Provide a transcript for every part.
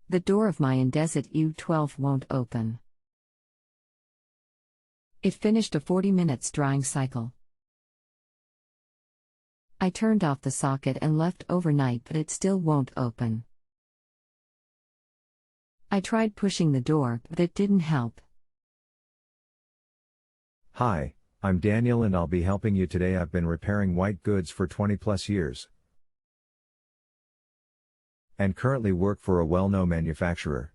The door of my Indesit Iwde12 won't open. It finished a 40 minutes drying cycle. I turned off the socket and left overnight, but it still won't open. I tried pushing the door, but it didn't help. Hi, I'm Daniel and I'll be helping you today. I've been repairing white goods for 20 plus years and currently work for a well-known manufacturer.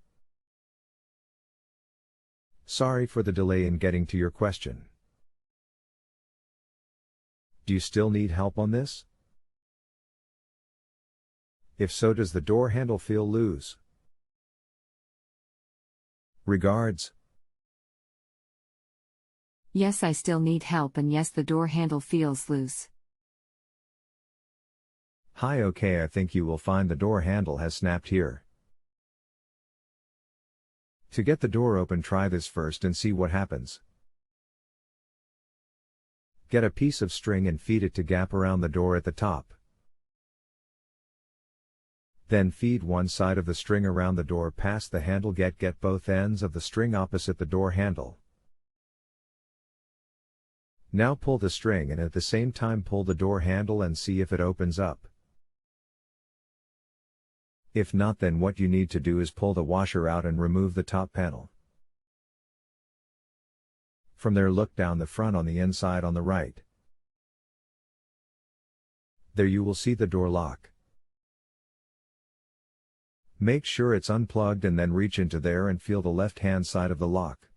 Sorry for the delay in getting to your question. Do you still need help on this? If so, does the door handle feel loose? Regards. Yes, I still need help, and yes, the door handle feels loose. Hi, okay, I think you will find the door handle has snapped here. To get the door open, try this first and see what happens. Get a piece of string and feed it to gap around the door at the top. Then feed one side of the string around the door past the handle. Get both ends of the string opposite the door handle. Now pull the string and at the same time pull the door handle and see if it opens up. If not, then what you need to do is pull the washer out and remove the top panel. From there, look down the front on the inside on the right. There you will see the door lock. Make sure it's unplugged and then reach into there and feel the left-hand side of the lock.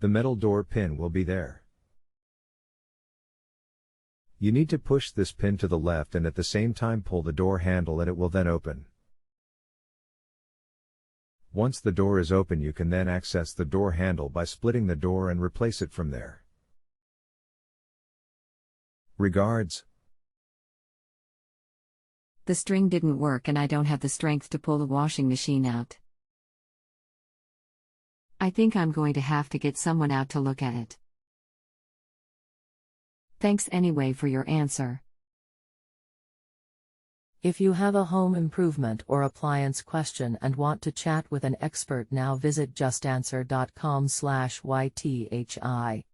The metal door pin will be there. You need to push this pin to the left and at the same time pull the door handle and it will then open. Once the door is open, you can then access the door handle by splitting the door and replace it from there. Regards. The string didn't work and I don't have the strength to pull the washing machine out. I think I'm going to have to get someone out to look at it. Thanks anyway for your answer. If you have a home improvement or appliance question and want to chat with an expert, now visit JustAnswer.com/YTHI.